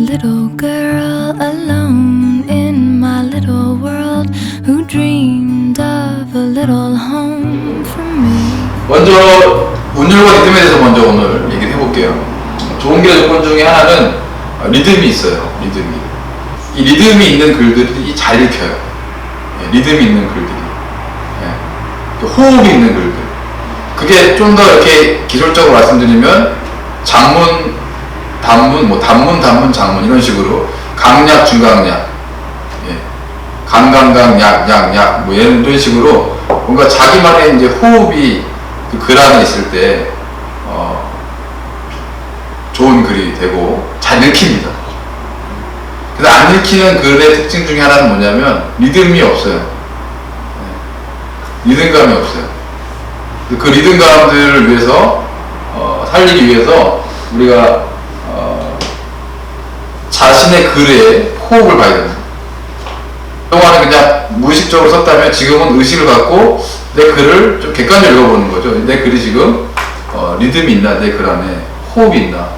little girl alone in my little world who dreamed of a little home for me. 먼저 운율과 리듬에 대해서 먼저 오늘 얘기를 해볼게요. 좋은 길의 조건 중에 하나는 리듬이 있어요. 이 리듬이 있는 글들이 잘 읽혀요. 리듬이 있는 글들이. 호흡이 있는 글들. 그게 좀 더 이렇게 기술적으로 말씀드리면 장문, 단문, 단문, 장문 이런 식으로 강약, 중강약, 강강강, 약, 이런 식으로 뭔가 자기만의 이제 호흡이 그 글 안에 있을 때 좋은 글이 되고 잘 읽힙니다. 그래서 안 읽히는 글의 특징 중에 하나는 뭐냐면 리듬이 없어요. 리듬감이 없어요. 그 리듬감들을 위해서 살리기 위해서 우리가 자신의 글에 호흡을 봐야 됩니다. 그동안은 그냥 무의식적으로 썼다면 지금은 의식을 갖고 내 글을 좀 객관적으로 읽어보는 거죠. 내 글이 지금 리듬이 있나, 내 글 안에 호흡이 있나,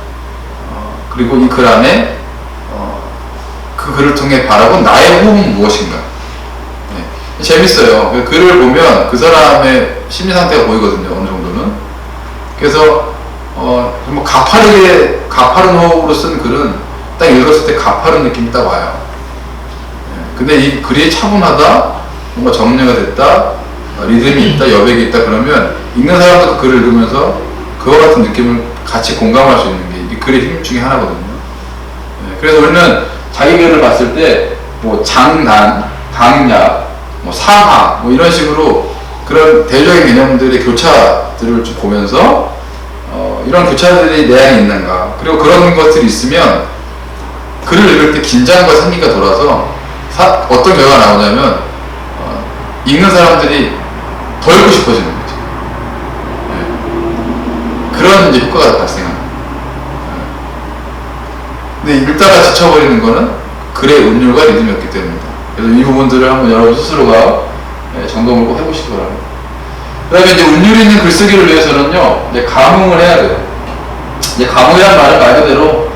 그리고 이 글 안에 그 글을 통해 바라본 나의 호흡은 무엇인가. 재밌어요. 글을 보면 그 사람의 심리 상태가 보이거든요. 어느 정도는. 그래서 정말 가파른 호흡으로 쓴 글은 딱 읽었을 때 가파른 느낌이 딱 와요. 근데 이 글이 차분하다, 뭔가 정리가 됐다, 리듬이 있다, 여백이 있다 그러면 읽는 사람도 그 글을 읽으면서 그와 같은 느낌을 같이 공감할 수 있는 게 이 글의 힘 중에 하나거든요. 그래서 우리는 자기 글을 봤을 때 뭐 장단, 강약, 뭐 사하, 뭐 이런 식으로 그런 대조적인 개념들의 교차들을 좀 보면서 이런 교차들이 내 안에 있는가, 그리고 그런 것들이 있으면 글을 읽을 때 긴장과 생기가 돌아서 어떤 결과가 나오냐면 읽는 사람들이 더 읽고 싶어지는 거죠. 그런 이제 효과가 발생합니다. 근데 읽다가 지쳐버리는 거는 글의 운율과 리듬이었기 때문입니다. 그래서 이 부분들을 한번 여러분 스스로가 점검을 꼭 해보시기 바랍니다. 그 다음에 이제 운율이 있는 글쓰기를 위해서는요, 이제 감흥을 해야 돼요. 이제 감흥이란 말은 말 그대로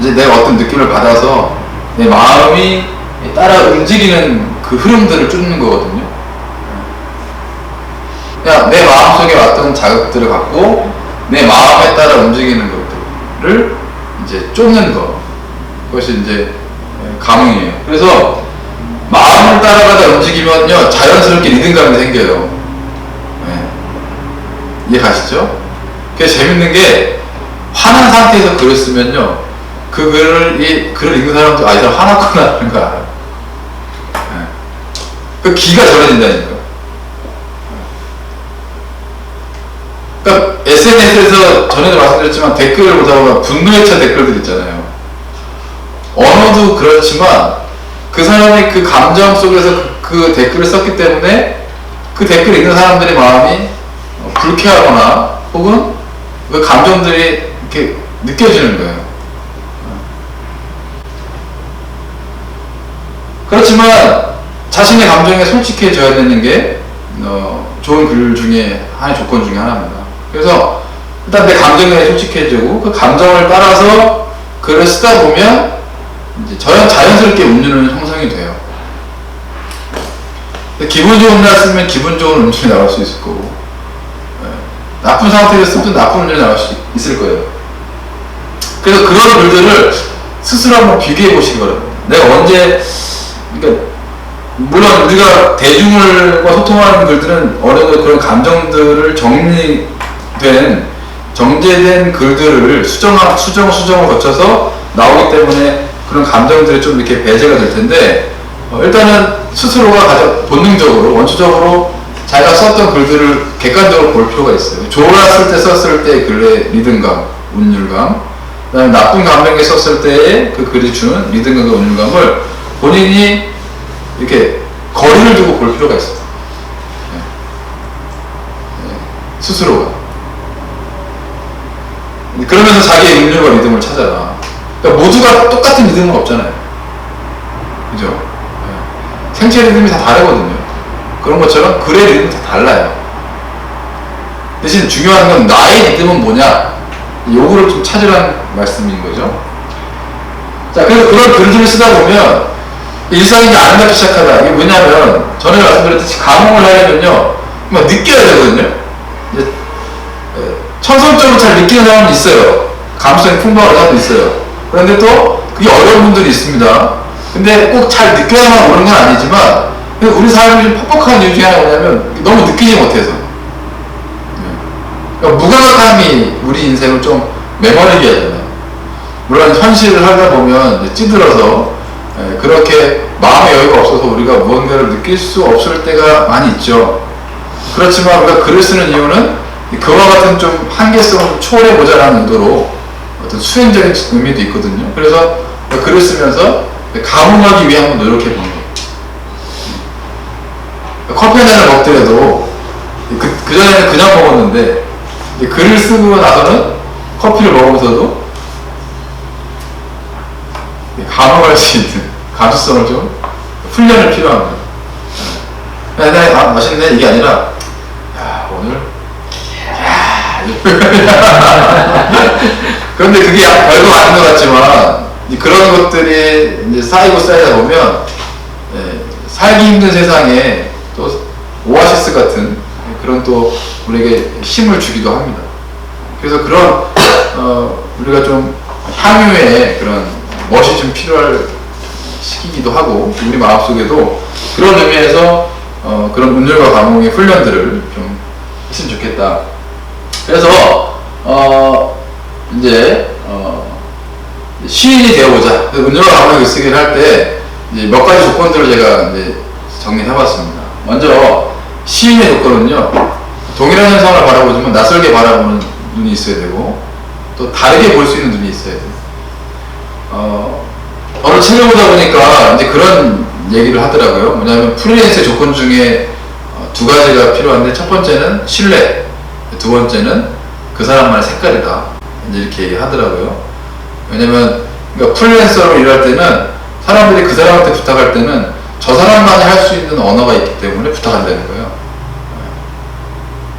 이제 내가 어떤 느낌을 받아서 내 마음이 따라 움직이는 그 흐름들을 쫓는 거거든요. 그냥 내 마음속에 왔던 자극들을 갖고 내 마음에 따라 움직이는 것들을 이제 쫓는 것. 그것이 이제 감흥이에요. 그래서 마음을 따라가다 움직이면요, 자연스럽게 리듬감이 생겨요. 이해 가시죠? 그게 재밌는 게, 화난 상태에서 글을 쓰면요, 그 글을 읽는 사람도 이 사람 화났구나 하는 거 알아요. 그 기가 전해진다니까. 그러니까 SNS에서 전에도 말씀드렸지만 댓글을 보다 보면 분노에 찬 댓글들 있잖아요. 언어도 그렇지만 그 사람이 그 감정 속에서 그 댓글을 썼기 때문에 그 댓글 읽는 사람들의 마음이 불쾌하거나 혹은 그 감정들이 이렇게 느껴지는 거예요. 그렇지만 자신의 감정에 솔직해져야 되는 게 좋은 글 중에 하나의 조건 중에 하나입니다. 그래서 일단 내 감정에 솔직해지고 그 감정을 따라서 글을 쓰다 보면 이제 자연스럽게 운율은 형성이 돼요. 기분 좋은 날 쓰면 기분 좋은 운율이 나올 수 있을 거고, 나쁜 상태에서 쓰면 나쁜 운율이 나올 수 있을 거예요. 그래서 그런 글들을 스스로 한번 비교해 보시기 바랍니다. 내가 언제, 그러니까 물론 우리가 대중과 소통하는 글들은 어느 정도 그런 감정들을 정제된 글들을 수정을 거쳐서 나오기 때문에 그런 감정들이 좀 이렇게 배제가 될 텐데, 일단은 스스로가 가장 본능적으로, 원초적으로 자기가 썼던 글들을 객관적으로 볼 필요가 있어요. 좋았을 때 썼을 때 글의 리듬감, 운율감, 그 다음에 나쁜 감정에 썼을 때의 그 글이 주는 리듬감과 운율감을 본인이 이렇게 거리를 두고 볼 필요가 있어요. 스스로가. 그러면서 자기의 운율과 리듬을 찾아라. 그러니까 모두가 똑같은 리듬은 없잖아요. 그죠? 생체 리듬이 다 다르거든요. 그런 것처럼 글의 리듬이 다 달라요. 대신 중요한 건 나의 리듬은 뭐냐? 요거를 좀 찾으라는 말씀인 거죠. 자, 그래서 그런 글들을 쓰다 보면 일상이 이제 아름답기 시작하다. 이게 뭐냐면 전에 말씀드렸듯이 감흥을 하려면요, 막 느껴야 되거든요. 이제 천성적으로 잘 느끼는 사람은 있어요. 감성이 풍부한 사람도 있어요. 그런데 또 그게 어려운 분들이 있습니다. 근데 꼭 잘 느껴야만 오는 건 아니지만 우리 삶이 좀 퍽퍽한 이유 중에 하나가 뭐냐면 너무 느끼지 못해서. 그러니까 무감각함이 우리 인생을 좀 메모리게 하잖아요. 물론 현실을 하다 보면 찌들어서 그렇게 마음의 여유가 없어서 우리가 무언가를 느낄 수 없을 때가 많이 있죠. 그렇지만 우리가 글을 쓰는 이유는 그와 같은 좀 한계성을 초월해보자라는 의도로 어떤 수행적인 의미도 있거든요. 그래서 글을 쓰면서 감흥하기 위해 한번 노력해보는 거예요. 커피 한 잔을 먹더라도 그전에는 그냥 먹었는데 글을 쓰고 나서는 커피를 먹으면서도 감흥할 수 있는 감수성을 좀 훈련을 필요합니다. 맛있네 이게 아니라 야 오늘 그런데 그게 별거 아닌 것 같지만 그런 것들이 이제 쌓이고 쌓이다 보면 살기 힘든 세상에 또 오아시스 같은 그런 또 우리에게 힘을 주기도 합니다. 그래서 그런 우리가 좀 향유의 그런 멋이 좀 필요할 시기이기도 하고 우리 마음속에도 그런 의미에서 그런 운율과 감흥의 훈련들을 좀 했으면 좋겠다. 그래서 이제 시인이 되어보자. 운율과 감흥의 글쓰기를 할 때 몇 가지 조건들을 제가 이제 정리해봤습니다. 먼저 시인의 조건은요, 동일한 현상을 바라보지만 낯설게 바라보는 눈이 있어야 되고 또 다르게 볼 수 있는 눈이 있어야 돼요. 어느 책을 보다 보니까 이제 그런 얘기를 하더라고요. 뭐냐면 프리랜서의 조건 중에 두 가지가 필요한데 첫 번째는 신뢰, 두 번째는 그 사람만의 색깔이다. 이제 이렇게 얘기하더라고요. 왜냐면 그러니까 프리랜서로 일할 때는 사람들이 그 사람한테 부탁할 때는 저 사람만이 할 수 있는 언어가 있기 때문에 부탁한다는 거예요.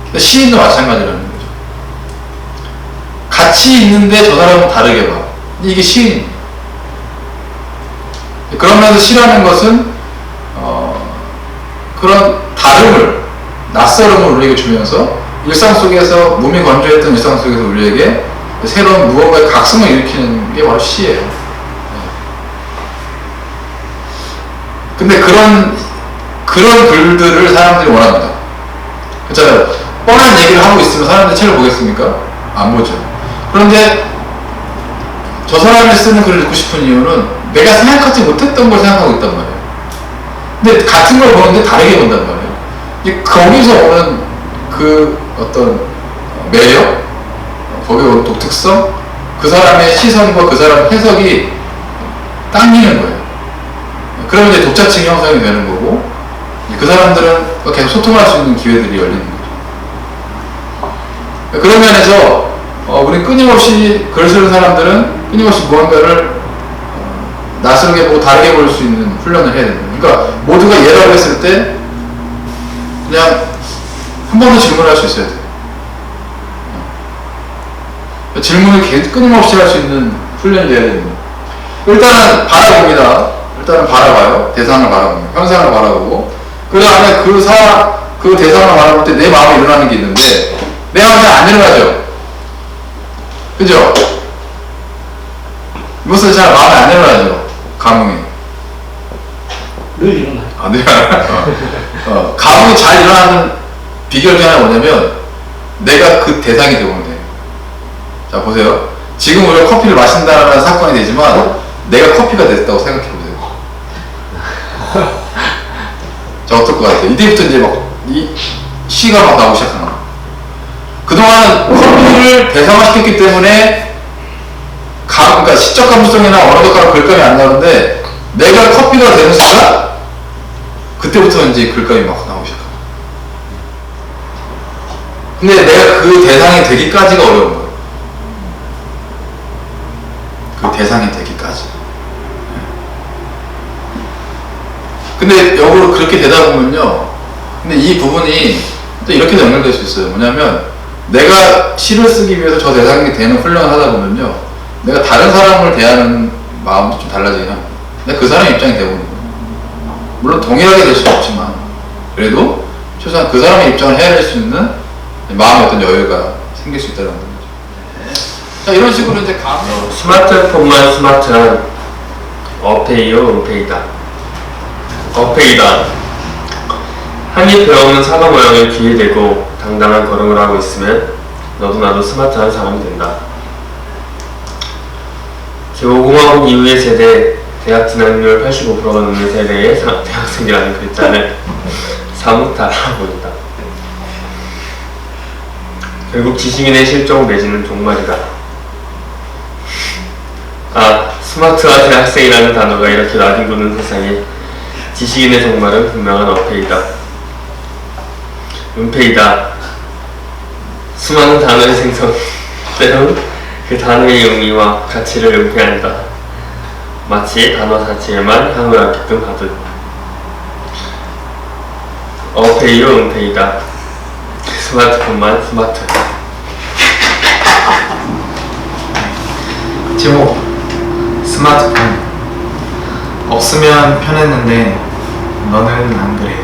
근데 시인도 마찬가지라는 거죠. 같이 있는데 저 사람은 다르게 봐. 이게 시인입니다. 그러면서 시라는 것은 그런 다름을, 낯설음을 우리에게 주면서 일상 속에서 몸이 건조했던 일상 속에서 우리에게 새로운 무언가의 각성을 일으키는 게 바로 시예요. 근데 그런 글들을 사람들이 원합니다. 그렇잖아요. 뻔한 얘기를 하고 있으면 사람들이 책을 보겠습니까? 안 보죠. 그런데 저 사람이 쓰는 글을 읽고 싶은 이유는 내가 생각하지 못했던 걸 생각하고 있단 말이에요. 근데 같은 걸 보는데 다르게 본단 말이에요. 이제 거기서 오는 그 어떤 매력, 거기에 오는 독특성, 그 사람의 시선과 그 사람의 해석이 당기는 거예요. 그러면 이제 독자층이 형성이 되는 거고, 그 사람들은 계속 소통할 수 있는 기회들이 열리는 거죠. 그런 면에서 우리 끊임없이 글 쓰는 사람들은 끊임없이 무언가를 낯설게 보고 다르게 볼 수 있는 훈련을 해야 됩니다. 그러니까 모두가 예라고 했을 때 그냥 한 번 더 질문할 수 있어야 돼요. 질문을 끊임없이 할 수 있는 훈련이 돼야 됩니다. 일단은 바라봅니다. 일단은 바라봐요. 대상을 바라봅니다. 현상을 바라보고 그 다음에 그 대상을 바라볼 때 내 마음에 일어나는 게 있는데 내 마음에 안 일어나죠. 그죠? 이것은 잘 마음에 안 일어나죠. 감흥이 늘 일어나요. 안 일어나요. 감흥이 잘 일어나는 비결 중에 하나가 뭐냐면 내가 그 대상이 되면 돼요. 자 보세요. 지금 우리가 커피를 마신다는 사건이 되지만 내가 커피가 됐다고 생각해보세요. 자 어떨 것 같아요? 이때부터 이제 막 이 시가 막 나오기 시작하는 거예요. 그동안 커피를 대상화시켰기 때문에 그러니까 시적 감수성이나 언어적 글감이 안 나오는데 내가 커피가 되는 순간 그때부터 이제 글감이 막 나오기 시작합니다. 근데 내가 그 대상이 되기까지가 어려운 거예요. 그 대상이 되기까지. 근데 역으로 그렇게 되다 보면요. 근데 이 부분이 또 이렇게도 연결될 수 있어요. 뭐냐면 내가 시를 쓰기 위해서 저 대상이 되는 훈련을 하다 보면요. 내가 다른 사람을 대하는 마음도 좀 달라지긴 합니다. 근데 그 사람 입장이 되고 있는 거예요. 물론 동일하게 될 수는 없지만 그래도 최소한 그 사람의 입장을 헤아릴 수 있는 마음의 어떤 여유가 생길 수 있다는 거죠. 자, 이런 식으로 이제 스마트폰만 스마트한 어페이요 은페이다. 어페이다. 한입 배워오는 사과 모양의 귀에 대고 당당한 걸음을 하고 있으면 너도 나도 스마트한 사람이 된다. 제5공화국 이후의 세대, 대학 진학률 85%가 넘는 세대의 대학생이라는 글자는 사뭇 달아 보인다. 결국 지식인의 실종 내지는 종말이다. 스마트와 대학생이라는 단어가 이렇게 나뒹구는 세상에 지식인의 종말은 분명한 어페이다. 은페이다. 수많은 단어의 생성, 때론 그 단어의 의미와 가치를 은폐한다. 마치 단어 자체에만 향을 안게끔 하듯. 어페이요 은페이다. 스마트폰만 스마트. 제목 스마트폰. 없으면 편했는데 너는 안 그래.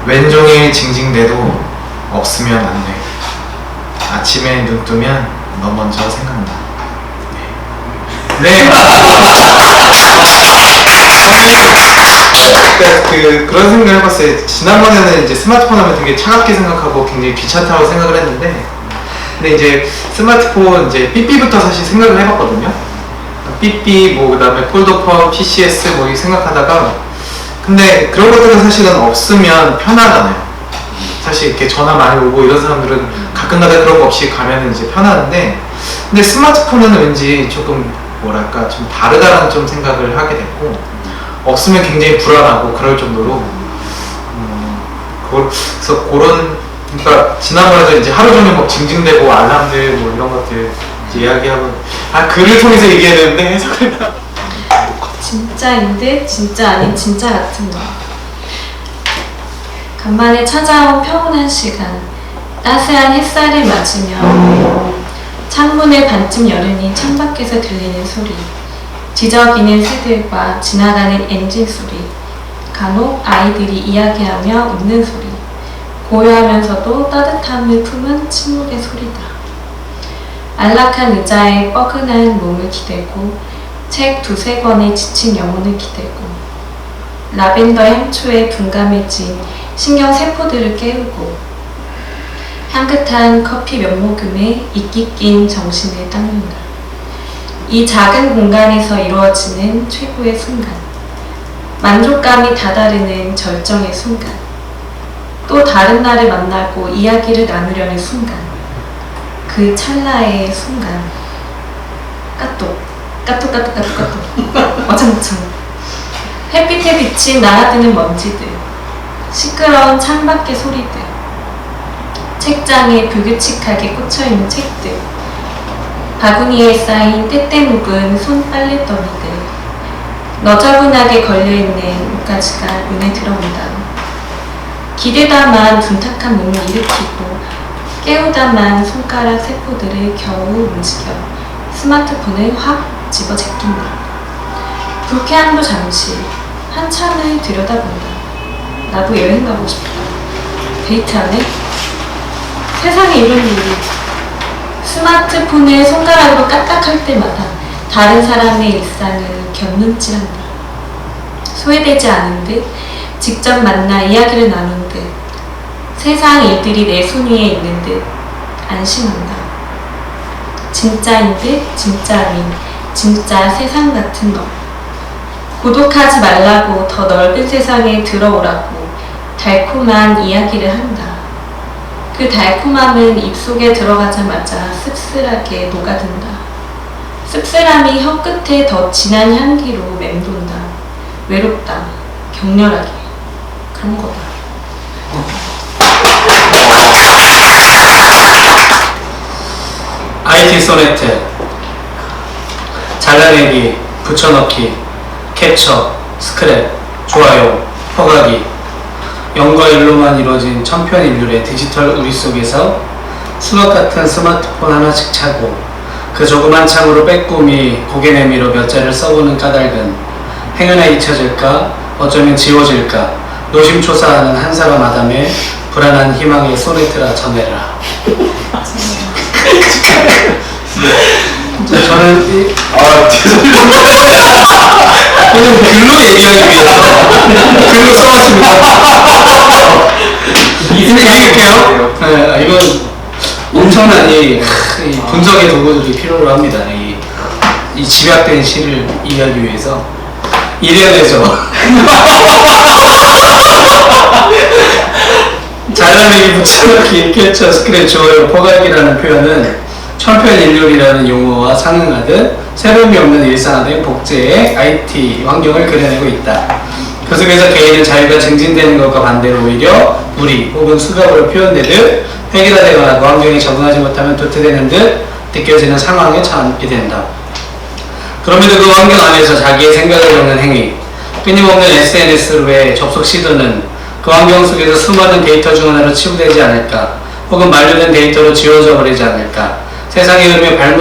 왼종일 징징대도 없으면 안 돼. 아침에 눈 뜨면 너 먼저 생각나. 네. 그런 생각을 해봤어요. 지난번에는 이제 스마트폰 하면 되게 차갑게 생각하고 굉장히 귀찮다고 생각을 했는데, 근데 이제 스마트폰 이제 삐삐부터 사실 생각을 해봤거든요. 삐삐 뭐 그다음에 폴더폰, PCS 뭐 이렇게 생각하다가, 근데 그런 것들은 사실은 없으면 편하잖아요. 사실 이렇게 전화 많이 오고 이런 사람들은 가끔가다 그런 거 없이 가면 이제 편하는데, 근데 스마트폰은 왠지 조금 뭐랄까 좀 다르다라는 좀 생각을 하게 됐고, 없으면 굉장히 불안하고 그럴 정도로 그래서 그런, 그러니까 지난번에도 이제 하루 종일 막 징징대고 알람들 뭐 이런 것들 이제 이야기하고, 글을 통해서 얘기해야 되는데 해석을 진짜인 듯 진짜 아닌 진짜 같은 거. 간만에 찾아온 평온한 시간, 따스한 햇살을 맞으며 창문을 반쯤 열으니 창밖에서 들리는 소리, 뒤적이는 새들과 지나가는 엔진 소리, 간혹 아이들이 이야기하며 웃는 소리, 고요하면서도 따뜻함을 품은 침묵의 소리다. 안락한 의자에 뻐근한 몸을 기대고 책 2-3권에 지친 영혼을 기대고 라벤더 향초에 둔감해진 신경세포들을 깨우고 향긋한 커피 몇 모금에 이끼 낀 정신을 닦는다. 이 작은 공간에서 이루어지는 최고의 순간, 만족감이 다다르는 절정의 순간, 또 다른 날을 만나고 이야기를 나누려는 순간, 그 찰나의 순간. 까똑 와장창. 햇빛에 비친 날아드는 먼지들, 시끄러운 창밖의 소리들, 책장에 불규칙하게 꽂혀있는 책들, 바구니에 쌓인 때때 묵은 손 빨래더미들, 너저분하게 걸려있는 옷가지가 눈에 들어온다. 기대다만 둔탁한 몸을 일으키고 깨우다만 손가락 세포들을 겨우 움직여 스마트폰을 확 집어제낀다. 불쾌함도 잠시, 한참을 들여다본다. 나도 여행 가고 싶다. 데이트하네? 세상에 이런 일이. 스마트폰을 손가락으로 까딱할 때마다 다른 사람의 일상을 곁눈질한다. 소외되지 않은 듯, 직접 만나 이야기를 나눈 듯, 세상 일들이 내 손 위에 있는 듯 안심한다. 진짜인 듯 진짜 아닌 진짜 세상 같은 너. 고독하지 말라고 더 넓은 세상에 들어오라고 달콤한 이야기를 한다. 그 달콤함은 입속에 들어가자마자 씁쓸하게 녹아든다. 씁쓸함이 혀끝에 더 진한 향기로 맴돈다. 외롭다. 격렬하게. 그런 거다. IT 소네트. 잘라내기, 붙여넣기, 캡처, 스크랩, 좋아요, 허가기. 0과 1로만 이루어진 천편일률의 디지털 우리 속에서 수박 같은 스마트폰 하나씩 차고 그 조그만 창으로 빼꼼히 고개 내밀어 몇 자를 써보는 까닭은 행여나 잊혀질까 어쩌면 지워질까 노심초사하는 한 사람 아담의 불안한 희망의 소네트라 전해라. 저는 이는 글로 얘기하기 위해서 글로 써왔습니다. 읽을게요. 네, 이건 엄청난 이 분석의 도구들이 필요로 합니다. 이 집약된 시를 이해하기 위해서 이래야죠. 잘라내기, 붙여넣기, 캐쳐, 스크랩, 좋아요, 포괄기라는 표현은 천편일률이라는 용어와 상응하듯 새로움이 없는 일상화된 복제의 IT 환경을 그려내고 있다. 그 속에서 개인은 자유가 증진되는 것과 반대로 오히려 무리 혹은 수갑으로 표현되듯 획일화되거나 그 환경에 적응하지 못하면 도태되는 듯 느껴지는 상황에 처하게 된다. 그럼에도 그 환경 안에서 자기의 생각을 적는 행위, 끊임없는 SNS로의 접속 시도는 그 환경 속에서 수많은 데이터 중 하나로 치부되지 않을까, 혹은 만료된 데이터로 지워져 버리지 않을까, 세상의 흐름에 발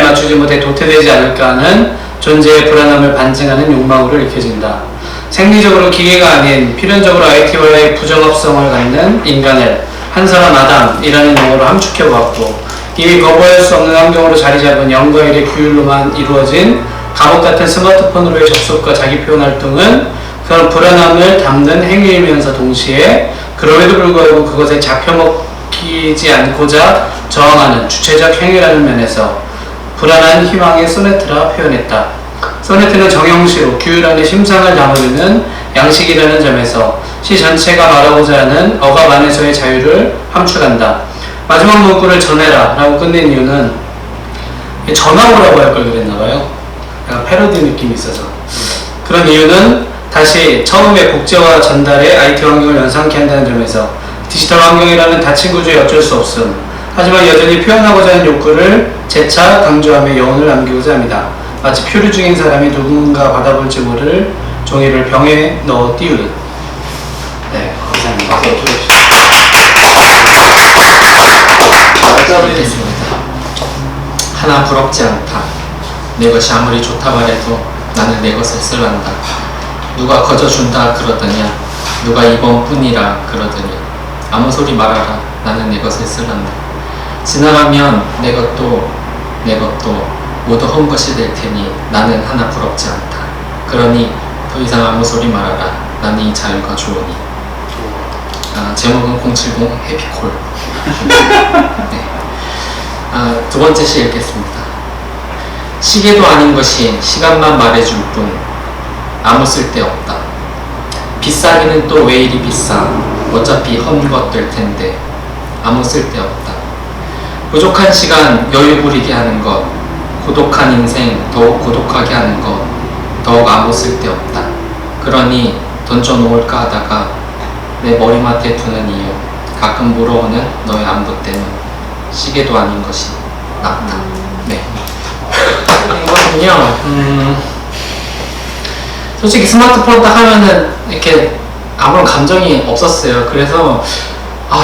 맞추지 못해 도태되지 않을까 하는 존재의 불안함을 반증하는 욕망으로 읽혀진다. 생리적으로 기계가 아닌 필연적으로 IT와의 부정합성을 갖는 인간을 한 사람 아담이라는 용어로 함축해보았고, 이미 거부할 수 없는 환경으로 자리 잡은 영과 일의 규율로만 이루어진 감옥 같은 스마트폰으로의 접속과 자기 표현 활동은 그런 불안함을 담는 행위이면서 동시에 그럼에도 불구하고 그것에 잡혀먹히지 않고자 저항하는 주체적 행위라는 면에서 불안한 희망의 소네트라 표현했다. 소네트는 정형시로 규율 안에 심상을 담으려는 양식이라는 점에서 시 전체가 말하고자 하는 억압 안에서의 자유를 함축한다. 마지막 문구를 전해라 라고 끝낸 이유는 전하오라고 할 걸 그랬나봐요. 약간 패러디 느낌이 있어서. 그런 이유는 다시 처음에 복제와 전달의 IT 환경을 연상케 한다는 점에서 디지털 환경이라는 닫힌 구조에 어쩔 수 없음, 하지만 여전히 표현하고자 하는 욕구를 재차 강조하며 여운을 남기고자 합니다. 마치 표류 중인 사람이 누군가 받아볼지 모를 종이를 병에 넣어 띄우듯. 네, 감사합니다. 됐습니다. 하나 부럽지 않다. 내 것이 아무리 좋다 말해도 나는 내 것을 쓸란다. 누가 거저준다 그러더냐, 누가 이번뿐이라 그러더니 아무 소리 말아라. 나는 내 것을 쓸란다. 지나가면 내 것도 모두 헛 것이 될 테니 나는 하나 부럽지 않다. 그러니 더 이상 아무 소리 말아라. 나는 이 자유가 좋으니. 제목은 070 해피콜. 네. 두 번째 시 읽겠습니다. 시계도 아닌 것이 시간만 말해줄 뿐 아무 쓸데없다. 비싸기는 또 왜 이리 비싸. 어차피 헛것 될 텐데 아무 쓸데없다. 부족한 시간 여유 부리게 하는 것, 고독한 인생 더욱 고독하게 하는 것, 더욱 아무 쓸데없다. 그러니 던져놓을까 하다가 내 머리맡에 두는 이유, 가끔 물어오는 너의 안부 때문, 시계도 아닌 것이 낫다. 네. 이거는요, 솔직히 스마트폰 딱 하면은 이렇게 아무런 감정이 없었어요. 그래서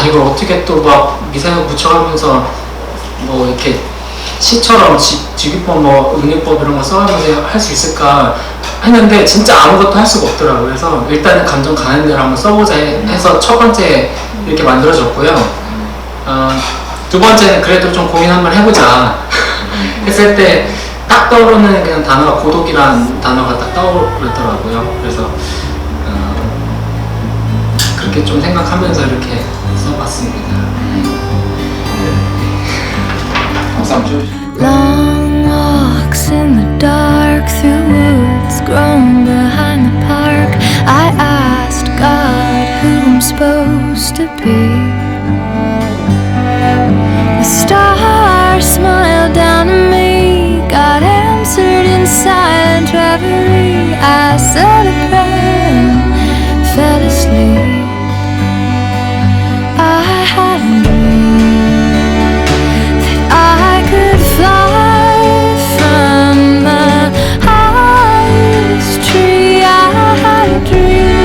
이걸 어떻게 또 막 미생각 붙여가면서 뭐 이렇게 시처럼 직유법 응용법 이런 거 써가면서 할 수 있을까 했는데 진짜 아무것도 할 수가 없더라고요. 그래서 일단은 감정 가는 대로 한번 써보자 해서 첫 번째 이렇게 만들어졌고요. 두 번째는 그래도 좀 고민 한번 해보자 했을 때 딱 떠오르는 그냥 단어가 고독이라는 단어가 딱 떠오르더라고요. 그래서 그렇게 좀 생각하면서 이렇게 써봤습니다. Long walks in the dark through woods grown behind the park. I asked God who I'm supposed to be. The stars smiled down at me. God answered in silent reverie. I said a prayer and fell asleep. I had a dream that I could fly from the highest tree. I had a dream.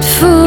good food.